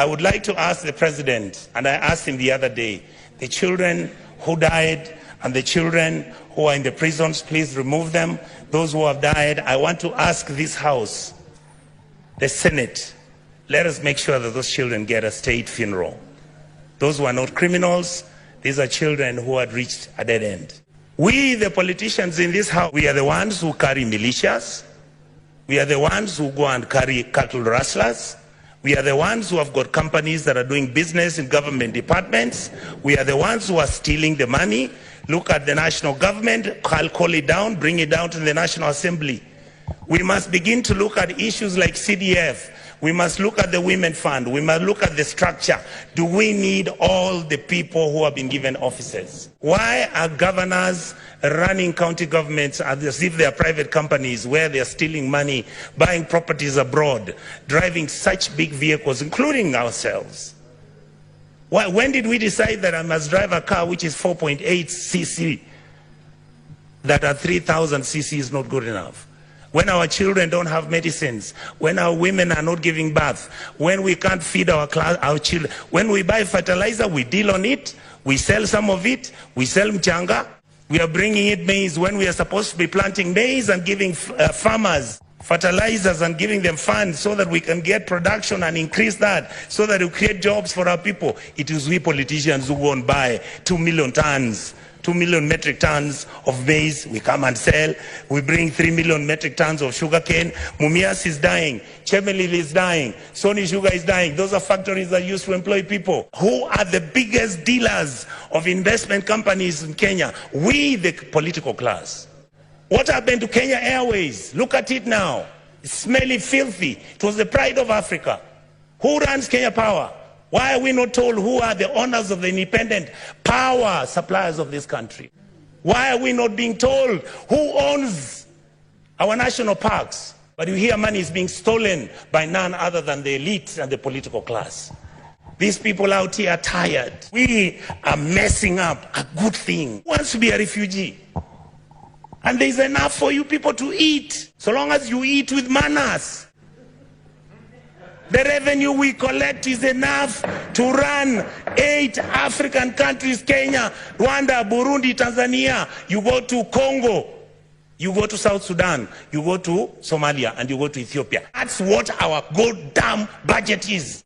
I would like to ask the president, and I asked him the other day, the children who died and the children who are in the prisons, please remove them. Those who have died, I want to ask this House, the Senate, let us make sure that those children get a state funeral. Those who are not criminals, these are children who had reached a dead end. We, the politicians in this House, we are the ones who carry militias. We are the ones who go and carry cattle rustlers. We are the ones who have got companies that are doing business in government departments. We are the ones who are stealing the money. Look at the national government, I'll call it down, bring it down to the National Assembly. We must begin to look at issues like CDF. We must look at the Women Fund. We must look at the structure. Do we need all the people who have been given offices? Why are governors running county governments as if they are private companies where they are stealing money, buying properties abroad, driving such big vehicles, including ourselves? Why, when did we decide that I must drive a car which is 4.8 cc, that at 3,000 cc is not good enough? When our children don't have medicines, when our women are not giving birth, when we can't feed our children, when we buy fertilizer, we deal on it, we sell some of it, we sell mchanga, we are bringing in maize when we are supposed to be planting maize and giving farmers fertilizers and giving them funds so that we can get production and increase that, so that we create jobs for our people. It is we politicians who go and buy 2 million tons. 2 million metric tons of maize, we come and sell. We bring 3 million metric tons of sugarcane. Mumias is dying. Chemelil is dying. Sony Sugar is dying. Those are factories that used to employ people. Who are the biggest dealers of investment companies in Kenya? We, the political class. What happened to Kenya Airways? Look at it now. It's smelly, filthy. It was the pride of Africa. Who runs Kenya Power? Why are we not told who are the owners of the independent power suppliers of this country? Why are we not being told who owns our national parks? But you hear money is being stolen by none other than the elite and the political class. These people out here are tired. We are messing up a good thing. Who wants to be a refugee? And there's enough for you people to eat, so long as you eat with manners. The revenue we collect is enough to run 8 African countries: Kenya, Rwanda, Burundi, Tanzania. You go to Congo, you go to South Sudan, you go to Somalia, and you go to Ethiopia. That's what our goddamn budget is.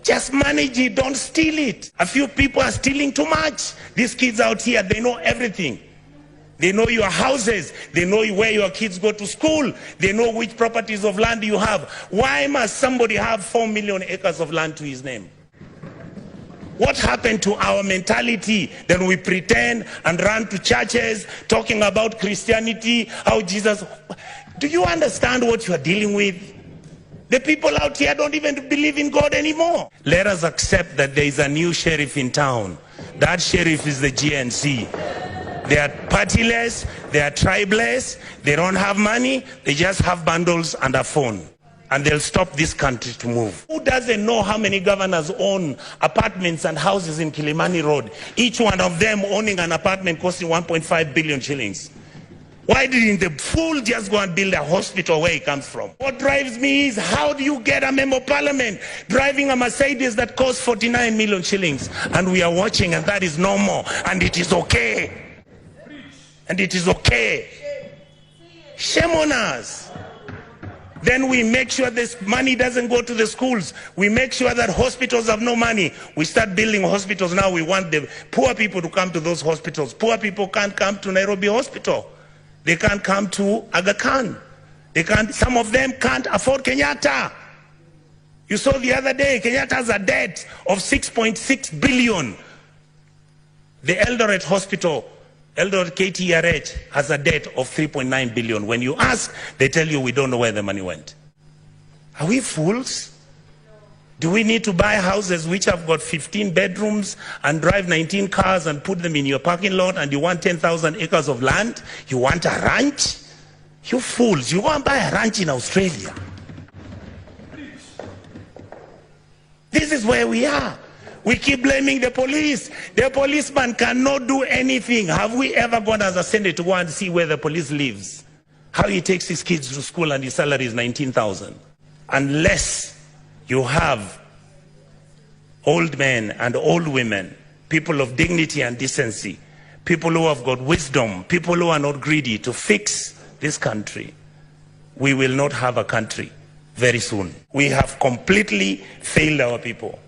Just manage it, don't steal it. A few people are stealing too much. These kids out here, they know everything. They know your houses. They know where your kids go to school. They know which properties of land you have. Why must somebody have 4 million acres of land to his name? What happened to our mentality? Then we pretend and run to churches talking about Christianity, how Jesus... Do you understand what you are dealing with? The people out here don't even believe in God anymore. Let us accept that there is a new sheriff in town. That sheriff is the GNC. They are partyless, they are tribeless, they don't have money, they just have bundles and a phone. And they'll stop this country to move. Who doesn't know how many governors own apartments and houses in Kilimani Road? Each one of them owning an apartment costing 1.5 billion shillings. Why didn't the fool just go and build a hospital where he comes from? What drives me is, how do you get a member of parliament driving a Mercedes that costs 49 million shillings? And we are watching, and that is normal, and it is okay. And it is okay. Shame on us. Then we make sure this money doesn't go to the schools. We make sure that hospitals have no money. We start building hospitals now. We want the poor people to come to those hospitals. Poor people can't come to Nairobi Hospital. They can't come to Aga Khan. They can't. Some of them can't afford Kenyatta. You saw the other day, Kenyatta has a debt of 6.6 billion. The Eldoret Hospital, Eldoret KTRH, has a debt of 3.9 billion. When you ask, they tell you we don't know where the money went. Are we fools? Do we need to buy houses which have got 15 bedrooms and drive 19 cars and put them in your parking lot, and you want 10,000 acres of land? You want a ranch? You fools, you go and buy a ranch in Australia. This is where we are. We keep blaming the police. The policeman cannot do anything. Have we ever gone as a Senate to go and see where the police lives? How he takes his kids to school and his salary is 19,000. Unless you have old men and old women, people of dignity and decency, people who have got wisdom, people who are not greedy to fix this country, we will not have a country very soon. We have completely failed our people.